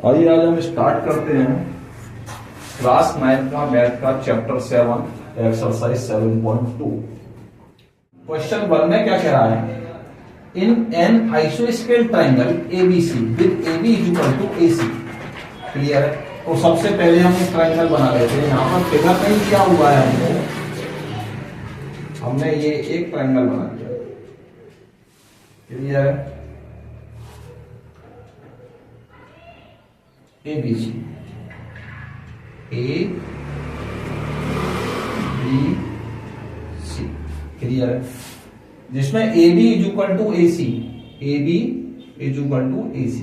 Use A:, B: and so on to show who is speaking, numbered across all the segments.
A: आइए आज हम स्टार्ट करते हैं क्लास 9 का मैथ का चैप्टर 7 एक्सरसाइज 7.2। क्वेश्चन 1 में क्या कह रहा है? इन एन आइसोस्केल triangle ABC with AB equal to AC। Clear है? तो सबसे पहले हम एक ट्राइंगल बना लेते हैं। यहां पर फिगर नहीं किया हुआ है हमने ये एक ट्राइंगल बना लिया। क्लियर है? ABC A B C। Clear है? जिसमें AB is equal to AC, AB is equal to AC।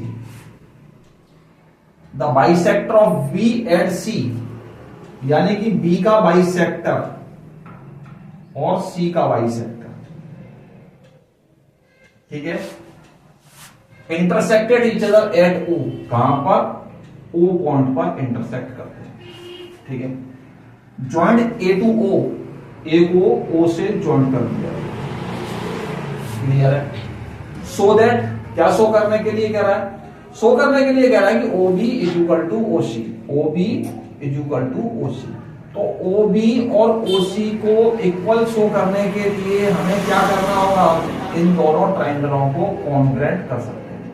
A: The bisector of B and C, यानी कि B का बाइसेक्टर और C का बाइसेक्टर, ठीक है, intersected each other at O। कहां पर? O पॉइंट पर इंटरसेक्ट करते हैं। ठीक है? Joint A to O, A को O से ज्वाइंट कर दिया। क्लियर है? सो दैट, क्या शो करने के लिए कह रहा है? शो करने के लिए कह रहा है कि OB is equal to OC, OB is equal to OC। तो OB और OC को इक्वल शो करने के लिए हमें क्या करना होगा? इन दोनों ट्राइंगलों को कॉन्ग्रुएंट कर सकते हैं।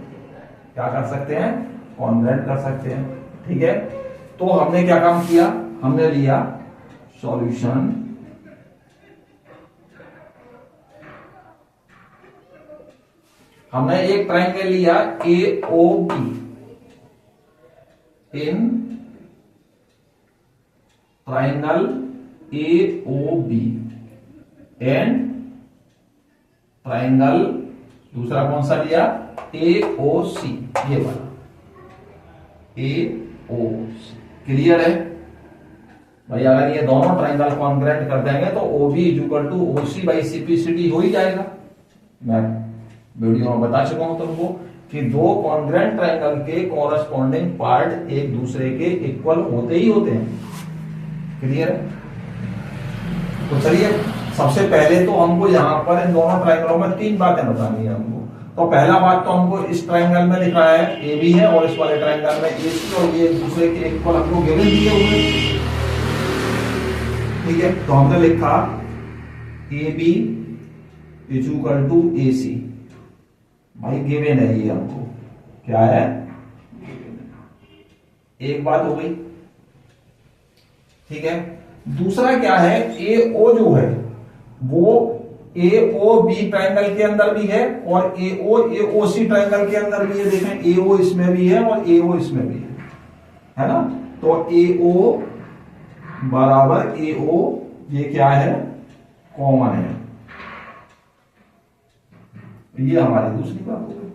A: क्या कर सकते हैं? कॉन्ग्रुएंट कर सकते हैं। ठीक है? तो हमने क्या काम किया? हमने लिया सॉल्यूशन हमने एक ट्राइंगल लिया AOB in triangle AOB and triangle दूसरा कौन सा लिया? AOC, ये वाला AOC। क्लियर है भाई? अगर ये दोनों ट्राइंगल कॉन्ग्रुएंट कर देंगे तो OB is equal to OC by CPCD हो ही जाएगा। मैं वीडियो में बता चुका हूं तुमको कि दो कॉन्ग्रुएंट ट्राइंगल के कॉरस्पॉन्डिंग पार्ट एक दूसरे के इक्वल होते ही होते हैं। क्लियर है? तो चलिए, सबसे पहले तो हमको यहां पर इन दोनों ट्राइंगलों में तीन बातें बतानी है हमको। तो पहला बात तो हमको इस ट्राइंगल में लिखा है AB है और इस वाले ट्राइंगल में AC, और ये एक दूसरे के इक्वल हमको गिवन दिए हुए। ठीक है? तो हमने लिखा AB is equal to AC। भाई गिवन है ये हमको, क्या है? एक बात हो गई। ठीक है? दूसरा क्या है? AO जो है वो AOB ट्राइंगल के अंदर भी है और AO AOC ट्राइंगल के अंदर भी है। देखें, AO इसमें भी है और AO इसमें भी है ना? तो AO बराबर AO, ये क्या है? कॉमन है। ये हमारी दूसरी बात हो गई।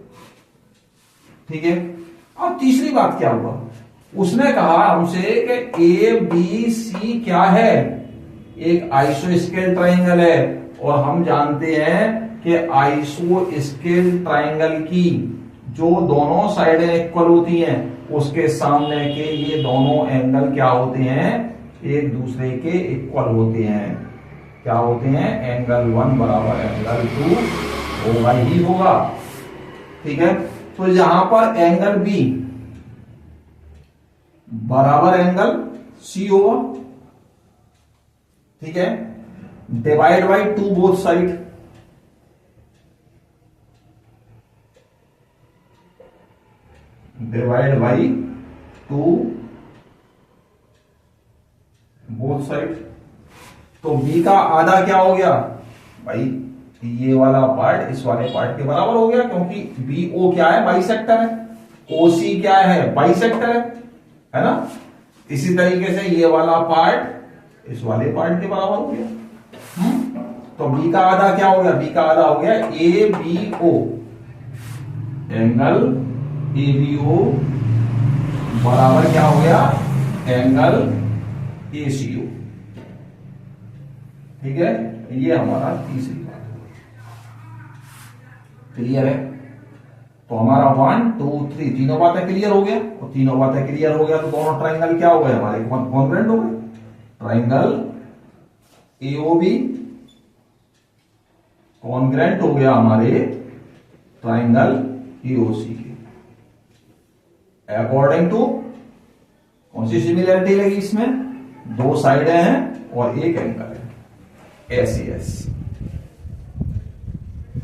A: ठीक है? अब तीसरी बात क्या हुआ? उसने कहा हमसे कि ABC क्या है? एक आइसोस्केल ट्राइंगल है, और हम जानते हैं कि आइसोस्केल ट्राइंगल की जो दोनों साइडें इक्वल होती हैं उसके सामने के ये दोनों एंगल क्या होते हैं? एक दूसरे के इक्वल होते हैं। क्या होते हैं? एंगल 1 बराबर एंगल 2 होगा ही होगा। ठीक है? तो यहां पर एंगल B बराबर एंगल C होगा। ठीक है? Divide by 2 both side. Divide by 2 both side. तो B का आधा क्या हो गया? भाई ये वाला पार्ट इस वाले पार्ट के बराबर हो गया, क्योंकि BO क्या है? बाइसेक्टर है। OC क्या है? बाइसेक्टर है ना? इसी तरीके से ये वाला पार्ट इस वाले पार्ट के बराबर हो गया। तो B का आधा क्या हो गया? B का आधा हो गया ABO, एंगल ABO बराबर क्या हो गया? Angle ACO। ठीक है? ये हमारा तीसरी बात है। क्लियर है? तो हमारा 1 2 3 तीनों बातें क्लियर हो गया, और तीनों बातें क्लियर हो गया तो दोनों ट्राइंगल क्या हो गए? हमारे कॉन्ग्रुएंट हो गए। ट्राइंगल AOB कॉन्ग्रुएंट हो गया हमारे ट्राइंगल AOC के। अकॉर्डिंग टू कौन सी सिमिलरिटी लगी इसमें, दो साइडें हैं और एक एंगल है, एसीएस।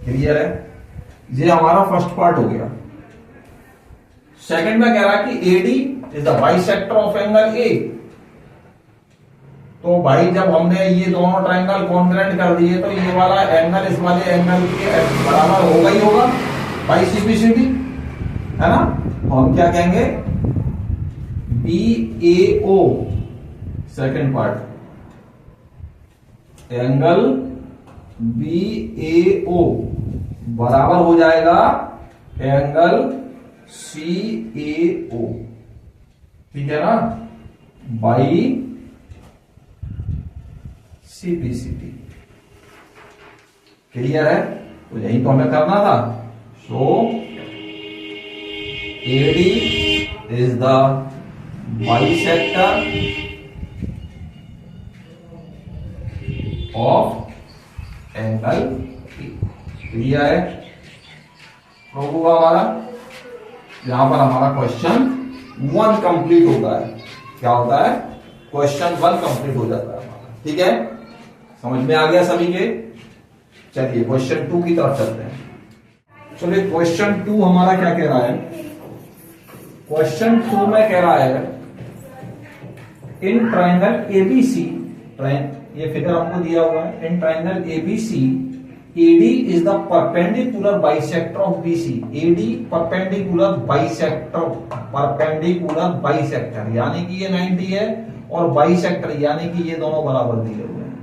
A: क्लियर है? ये हमारा फर्स्ट पार्ट हो गया। सेकंड में कह रहा है कि AD is the bisector of angle A. तो भाई जब हमने ये दोनों ट्रायंगल कॉन्ग्रुएंट कर दिए तो ये वाला एंगल इस वाले एंगल के बराबर होगा ही होगा, बाई सीपीसीडी, है ना। तो हम क्या कहेंगे, बी ए ओ, सेकेंड पार्ट, एंगल बी ए ओ बराबर हो जाएगा एंगल सी ए ओ, ठीक है ना, बाई सीपीसीटी। क्लियर है? तो यही तो हमें करना था। So AD is the bisector of angle A. Clear है? तो हुआ हमारा, यहां पर हमारा क्वेश्चन 1 कंप्लीट होता है। क्या होता है? क्वेश्चन 1 कंप्लीट हो जाता है हमारा। ठीक है, समझ में आ गया सभी के? चलिए क्वेश्चन 2 की तरफ चलते हैं। चलिए क्वेश्चन 2 हमारा क्या कह रहा है? क्वेश्चन 2 में कह रहा है इन ट्राइंगल एबीसी, ये फिगर हमको दिया हुआ है, in triangle ABC AD is the perpendicular bisector of BC। AD perpendicular bisector यानी कि ये 90 है, और बाइसेक्टर यानी कि ये दोनों बराबर दिए हुए हैं।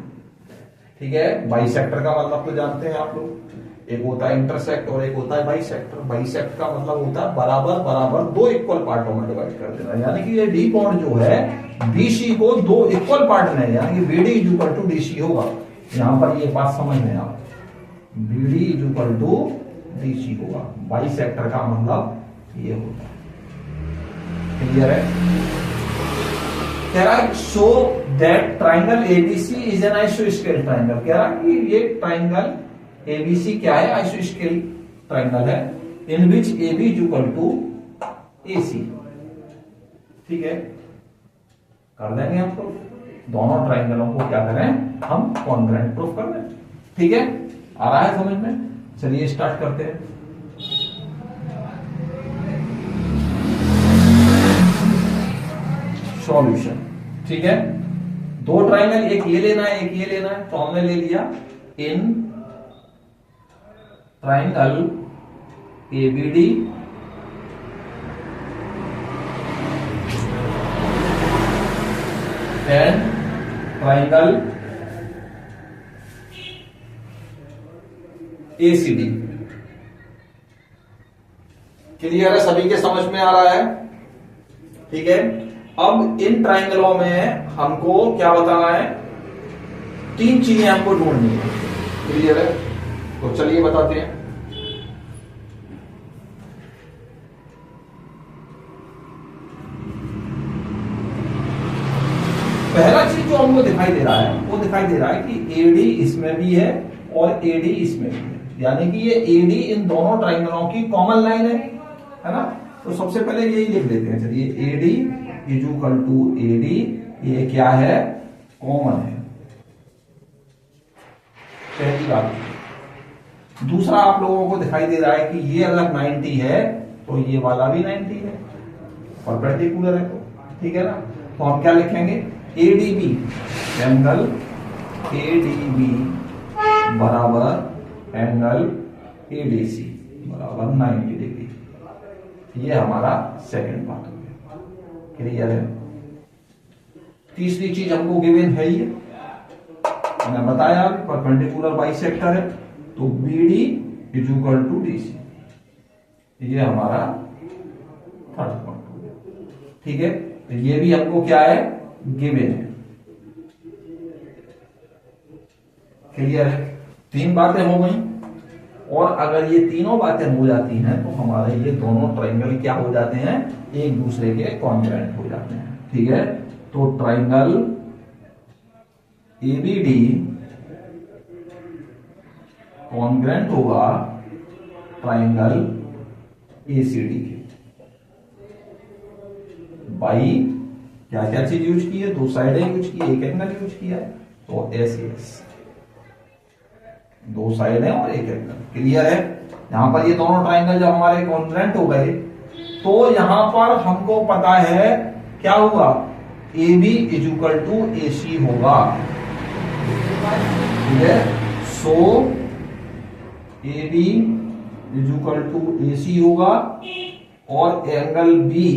A: ठीक है, बाइसेक्टर का मतलब तो जानते हैं आप लोग, एक होता है इंटरसेक्ट और एक होता है बाइसेक्टर। बाइसेक्ट का मतलब होता है बराबर बराबर दो इक्वल पार्टों में डिवाइड कर देना, यानी कि ये डी पॉइंट जो है BC को दो इक्वल पार्ट में, यानी कि BD is equal to DC होगा। यहां पर ये बात समझ में आप, BD is equal to DC होगा। बाइसेक्टर का मतलब ये होता है। क्लियर है? कह रहा है show that triangle ABC is an आइसोस्केल ट्राइंगल। कह रहा है कि ये ट्राइंगल ABC क्या है? आइसोस्केल ट्राइंगल है, in which AB is equal to AC। ठीक है, कर देंगे हम तो दोनों ट्राइंगलों को क्या करें, हम कॉन्ग्रुएंट प्रूफ कर दें। ठीक है, आ रहा है समझ में? चलिए स्टार्ट करते हैं। सॉल्यूशन। ठीक है, दो ट्राइंगल, एक ये लेना है एक ये लेना है, तो हमने ले लिया in triangle ABD and triangle ACD। Clear है? सभी के समझ में आ रहा है? ठीक है, अब इन ट्राइंगलों में हमको क्या बताना है, तीन चीजें हमको ढूंढनी है। क्लियर है? तो चलिए बताते हैं। पहला चीज जो हमको दिखाई दे रहा है वो दिखाई दे रहा है कि AD इसमें भी है और AD इसमें भी है, यानी कि ये AD इन दोनों ट्राइंगलों की कॉमन लाइन है ना। तो सबसे पहले यही लिख देते हैं। चलिए AD is equal to AD, ये क्या है, कॉमन है, पहली बात। दूसरा आप लोगों को दिखाई दे रहा है कि ये अगर 90 है तो ये वाला भी 90 है, परपेंडिकुलर है, ठीक है ना। तो हम क्या लिखेंगे, ADB, एंगल ADB बराबर एंगल ADC बराबर 90 डिग्री। ये हमारा सेकंड पार्ट हो गया। क्लियर है? तीसरी चीज हमको गिवन है, ये मैंने बताया परपेंडिकुलर बाइसेक्टर है, तो BD is equal to DC। ये हमारा थर्ड पॉइंट हो गया। ठीक है, तो ये भी हमको क्या है, गिवन है। क्लियर है? तीन बातें हो गई, और अगर ये तीनों बातें हो जाती हैं तो हमारे ये दोनों ट्राइंगल क्या हो जाते हैं, एक दूसरे के कॉन्ग्रुएंट हो जाते हैं। ठीक है, तो ट्राइंगल ABD कॉन्ग्रुएंट होगा ट्राइंगल ACD के। बाई क्या क्या चीज यूज की है, दो साइडें यूज की है, एक एंगल यूज किया है, तो एस एस, दो साइड है और एक एंगल। क्लियर है? यहां पर ये दोनों ट्राइंगल जब हमारे कॉन्ग्रुएंट हो गए तो यहां पर हमको पता है क्या हुआ, A B is equal to A C होगा। ठीक है, so A B is equal to A C होगा और एंगल बी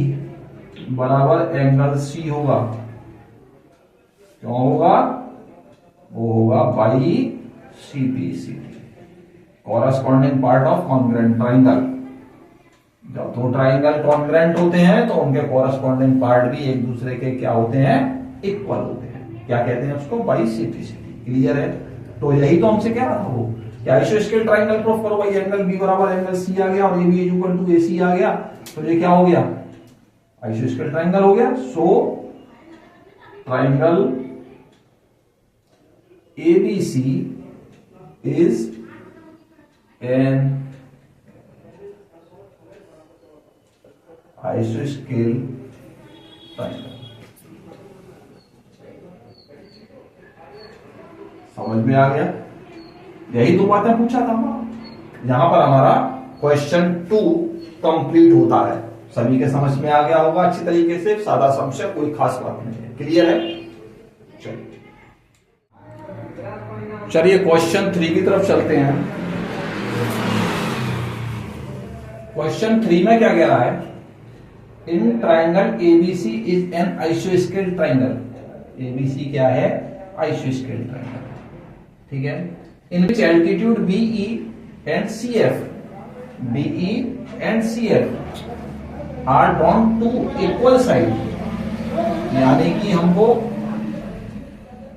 A: बराबर एंगल सी होगा। क्यों होगा? वो होगा by C P C T, corresponding part of congruent triangle. जब दो ट्राइंगल कॉन्ग्रुएंट होते हैं तो उनके कॉरस्पॉन्डिंग पार्ट भी एक दूसरे के क्या होते हैं, इक्वल होते हैं। क्या कहते हैं उसको? By C P C T. Clear है? तो यही तो हमसे कह रहा था वो, क्या आइसोस्केल ट्राइंगल प्रूफ करो भाई, एंगल बी बराबर एंगल सी आ गया और A B is equal to A C आ गया, तो ये क्या हो गया, आइसोस्केल ट्राइंगल हो गया। So triangle ABC is an isoscale triangle। समझ में आ गया? यही दो बातें पूछा था यहां पर हमारा क्वेश्चन 2 कंप्लीट होता है। सभी के समझ में आ गया होगा अच्छी तरीके से, सादा समझे, कोई खास बात नहीं है। क्लियर है? चलिए क्वेश्चन 3 की तरफ चलते हैं। क्वेश्चन 3 में क्या कह रहा है, in triangle ABC is an आइसोस्केल ट्राइंगल। एबीसी क्या है? आइसोस्केल ट्राइंगल। ठीक है, in which altitude BE and CF, BE and CF are drawn to equal side, यानी कि हमको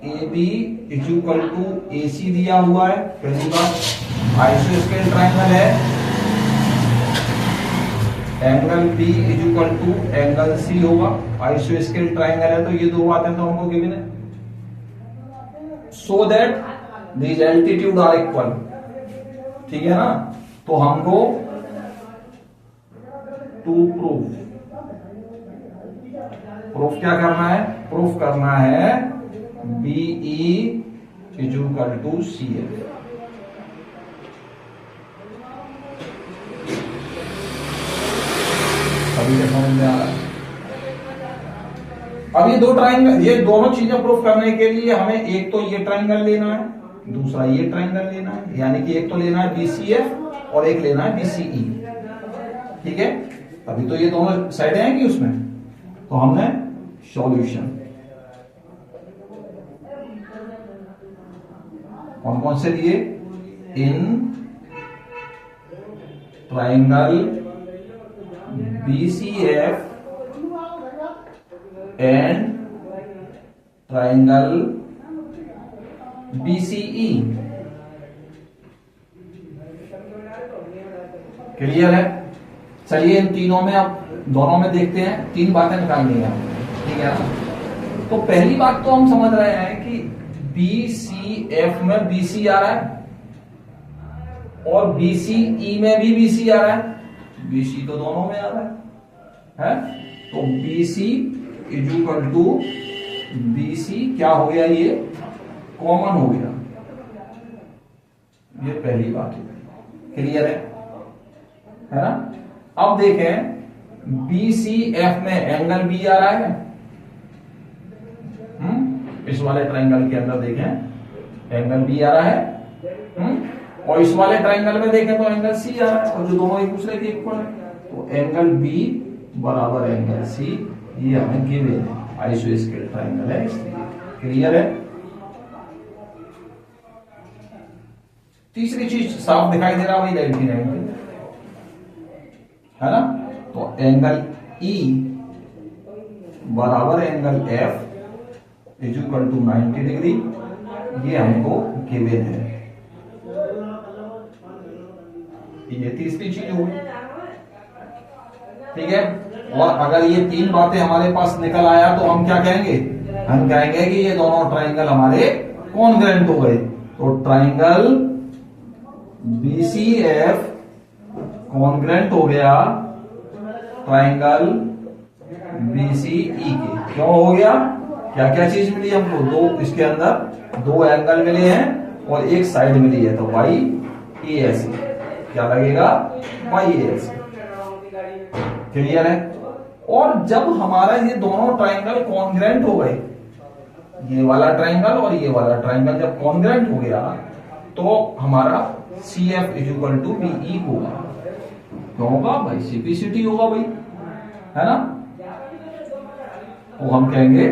A: A B is equal to A C दिया हुआ है। पहली बात, आइसोस्केल ट्राइंगल है, angle B is equal to angle C होगा। आइसोस्केल ट्राइंगल है तो ये दो बातें तो हमको गिवन है। So that these altitude are equal. ठीक है ना? तो हमको टू प्रूफ क्या करना है? प्रूफ करना है BE is equal to CF। अभी तक समझ में आ रहा है? अब ये दो ट्राइंगल, ये दोनों चीजें प्रूफ करने के लिए हमें एक तो ये ट्राइंगल लेना है, दूसरा ये ट्राइंगल लेना है, यानी कि एक तो लेना है BCF और एक लेना है BCE। ठीक है, अभी तो ये दोनों साइडें हैं कि उसमें, तो हमने सॉल्यूशन कौन कौन से लिए, in triangle BCF and triangle BCE। Clear है? चलिए इन तीनों में, अब दोनों में देखते हैं, तीन बातें निकालनी है। ठीक है ना? तो पहली बात तो हम समझ रहे हैं कि BCF में BC आ रहा है और BCE में भी BC आ रहा है। BC तो दोनों में आ रहा है? तो BC is equal to BC क्या हो गया, ये कॉमन हो गया। ये पहली बात है। क्लियर है ना? अब देखें BCF में एंगल B आ रहा है, इस वाले ट्राइंगल के अंदर देखें एंगल B आ रहा है, और इस वाले ट्राइंगल में देखें तो एंगल C आ रहा है, और जो दोनों एक दूसरे के इक्वल है, तो एंगल B बराबर एंगल C, ये हमें गिवन है, आइसोस्केल ट्राइंगल है इसलिए। क्लियर है? तीसरी चीज साफ दिखाई दे रहा है, वही 90 है ना? तो एंगल E बराबर angle F is equal to 90 degree, ये हमको गिवन है। ये तीसरी चीज होगी। ठीक है, और अगर ये तीन बातें हमारे पास निकल आया तो हम क्या कहेंगे, हम कहेंगे कि ये दोनों ट्राइंगल हमारे कॉन्ग्रुएंट हो गए। तो ट्राइंगल BCF कॉन्ग्रुएंट हो गया ट्राइंगल BCE के। क्यों हो गया? क्या क्या चीज मिली हमको? दो, इसके अंदर दो एंगल मिले हैं और एक साइड मिली है, तो YAC क्या लगेगा? YAC। क्लियर है? और जब हमारा ये दोनों ट्राइंगल कॉन्ग्रेंट हो गए, ये वाला ट्राइंगल और ये वाला ट्राइंगल जब कॉन्ग्रेंट हो गया, तो हमारा CF इक्वल टू BE होगा। क्यों होगा भाई? CPCT होगा भाई, है ना? तो हम कहेंगे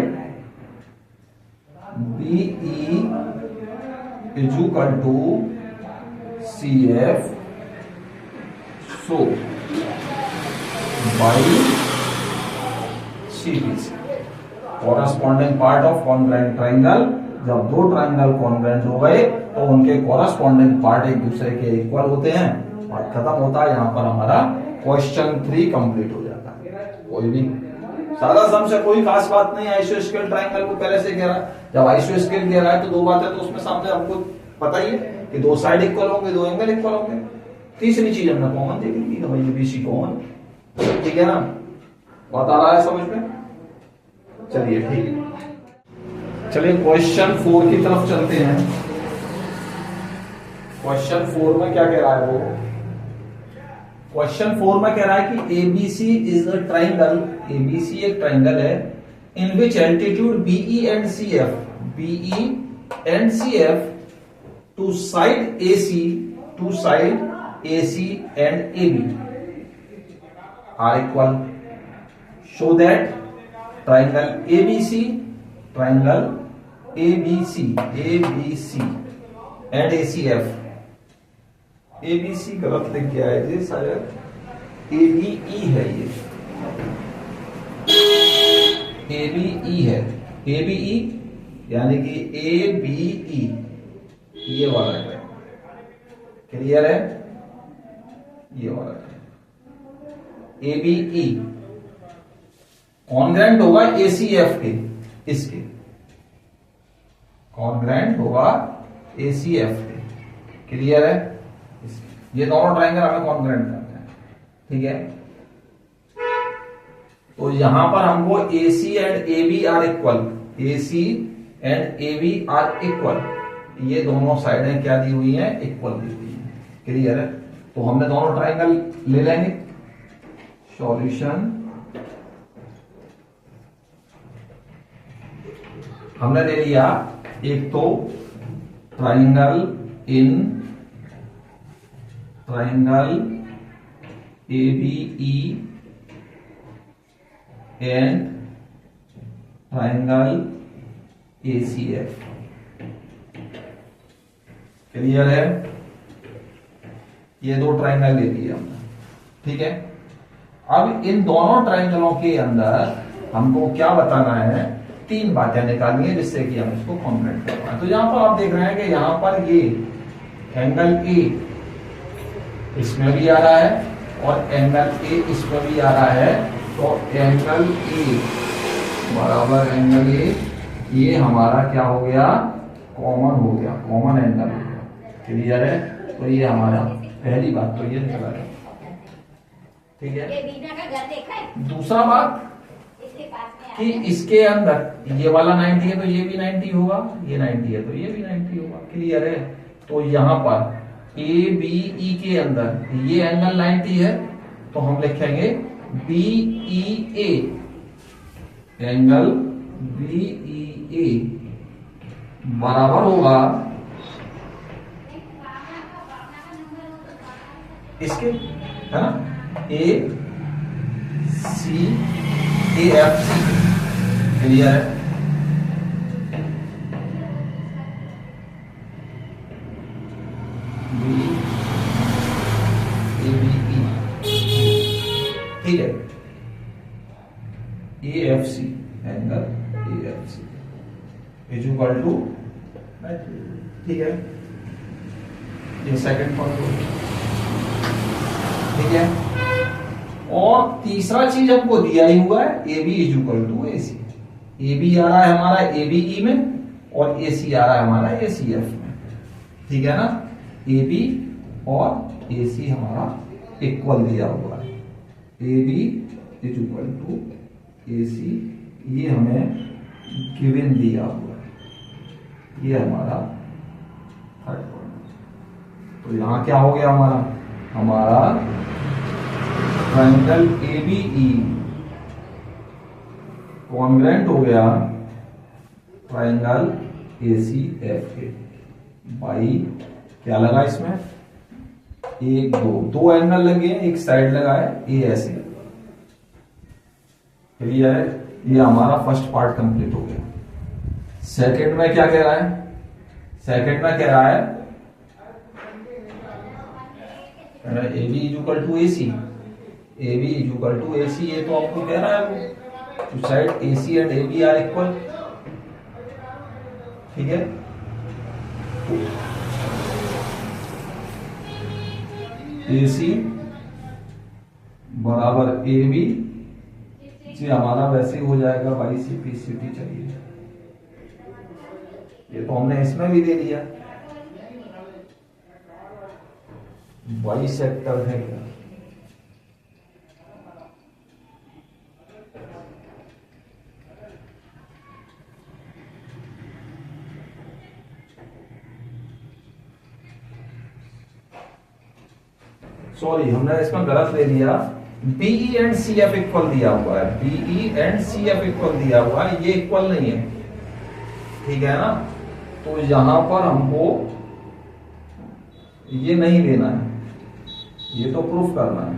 A: BE equal to CF so by CPC। Corresponding part of congruent triangle, जब दो ट्राइंगल कॉन्ग्रेंट हो गए तो उनके कॉरस्पॉन्डिंग पार्ट एक दूसरे के इक्वल होते हैं। बात खत्म होता है। यहाँ पर हमारा क्वेश्चन 3 कंप्लीट हो जाता है। कोई भी सादा सम से कोई खास बात नहीं। आइसोस्केल ट्राइंगल को पहले से कह रहा है, जब आइसोस्केल कह रहा है तो दो बातें तो उसमें सामने हमको पता ही है कि दो साइड इक्वल होंगे, दो एंगल इक्वल होंगे। तीसरी चीज हमने कॉमन देख ली, भाई ये BC कॉमन, ठीक है ना? बात आ रहा है समझ में? चलिए ठीक है, चलिए क्वेश्चन 4 की तरफ चलते हैं। क्वेश्चन 4 में क्या कह रहा है वो? क्वेश्चन 4 में कह रहा है कि ABC is a triangle, ABC एक ट्राइंगल है, in which altitude BE and CF to side AC and AB are equal. Show that triangle ABC and ACF, ABC गलत लिख गया है ये, शायद ABE है, ये ABE है, ABE यानी कि ABE ये वाला है। क्लियर है? ये वाला है ABE कॉन्ग्रेंट होगा ACF के, इसके कॉन्ग्रेंट होगा ACF के। क्लियर है? ये दोनों ट्राइंगल हमें कॉन्ग्रेंट करते हैं, ठीक है? तो यहां पर हमको AC and AB are equal, AC and AB are equal, ये दोनों साइडें क्या दी हुई हैं? इक्वल दी हुई हैं। क्लियर है? तो हमने दोनों ट्राइंगल ले लेंगे। सॉल्यूशन हमने ले लिया, एक तो triangle ABE and triangle ACF। Clear है? ये दो ट्राइंगल ले लिए हमने, ठीक है? अब इन दोनों ट्राइंगलों के अंदर हमको क्या बताना है? 3 बातें निकालनी है जिससे कि हम इसको कॉन्ग्रेंट कर पाए। तो यहां पर आप देख रहे हैं कि यहां पर ये एंगल A इसमें भी आ रहा है और एंगल A इसमें भी आ रहा है, तो एंगल A बराबर एंगल A, ये हमारा क्या हो गया? कॉमन हो गया, कॉमन एंगल हो गया। क्लियर है? तो ये हमारा पहली बात तो ये निकला है, ठीक है? दूसरा बात कि इसके अंदर ये वाला 90 है तो ये भी 90 होगा, ये 90 है तो ये भी 90 होगा। क्लियर है? तो यहां पर ABE के अंदर ये एंगल 90 है, तो हम लिखेंगे BEA, एंगल BEA बराबर होगा इसके, है ना? AFC। क्लियर है? BABE, ठीक है? AFC, angle AFC is equal to, ठीक है? ये सेकंड पॉइंट, ठीक है? और तीसरा चीज हमको दिया ही हुआ है AB is equal to AC। AB आ रहा है हमारा ABE में और AC आ रहा है हमारा ACF में, ठीक है ना? AB और AC हमारा इक्वल दिया हुआ है, AB is equal to AC, ये हमें गिवन दिया हुआ है, ये हमारा थर्ड पॉइंट। तो यहां क्या हो गया हमारा ट्रायंगल ABE कॉन्ग्रेंट हो गया ट्रायंगल ACFA बाई, क्या लगा इसमें, एक दो एंगल लगे हैं, एक साइड लगा है ASA। क्लियर है, ये हमारा फर्स्ट पार्ट कंप्लीट हो गया। सेकंड में क्या कह रहा है, सेकंड में कह रहा है AB equal to AC, AB equal to AC, ये तो आपको कह रहा है वो two side AC and AB are equal. ठीक है, AC बराबर AB, ये हमारा वैसे ही हो जाएगा बाई CPCT। चाहिए, ये तो हमने इसमें भी दे दिया, बाई सेक्टर है क्या, सॉरी हमने इसमें गलत ले लिया, BE एंड CF इक्वल दिया हुआ है, BE एंड CF इक्वल दिया हुआ है, ये इक्वल नहीं है। ठीक है ना, तो यहां पर हमको ये नहीं देना है, ये तो प्रूफ करना है।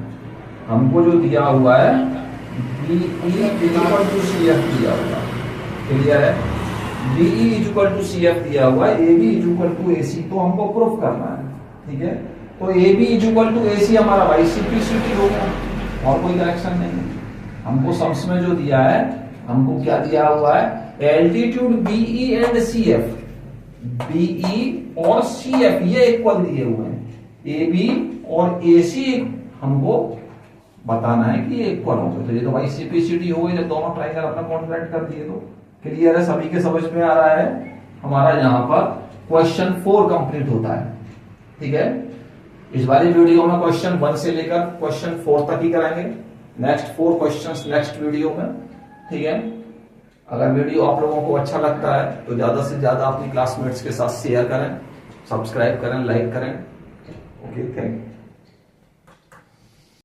A: हमको जो दिया हुआ है BE इक्वल टू CF दिया हुआ है, क्लियर है, BE इक्वल टू CF दिया हुआ है, AB इक्वल टू AC, तो हमको प्रूफ करना है। ठीक है, तो AB इक्वल टू AC हमारा बाई CPCT हो गया, और कोई करेक्शन नहीं है। हमको सम्स में जो दिया है, हमको क्या दिया हुआ है, altitude BE and CF, BE और CF ये इक्वल दिए हुए हैं, AB और AC हमको बताना है कि ये इक्वल होंगे। तो ये तो भाई CPCT हो गई, जब दोनों ट्रायंगल अपना कॉन्ट्रैक्ट कर दिए तो क्लियर है, सभी के समझ में आ रहा है। हमारा यहाँ पर क्वेश्चन 4 कंप्लीट होता है। ठीक है, इस वाली वीडियो में क्वेश्चन 1 से लेकर क्वेश्चन 4 तक ही कराएंगे, नेक्स्ट 4 क्वेश्चंस नेक्स्ट वीडियो में। ठीक है, अगर वीडियो आप लोगों को अच्छा लगता है तो ज्यादा से ज्यादा अपनी क्लासमेट्स के साथ शेयर करें, सब्सक्राइब करें, लाइक करें। Okay, thank you.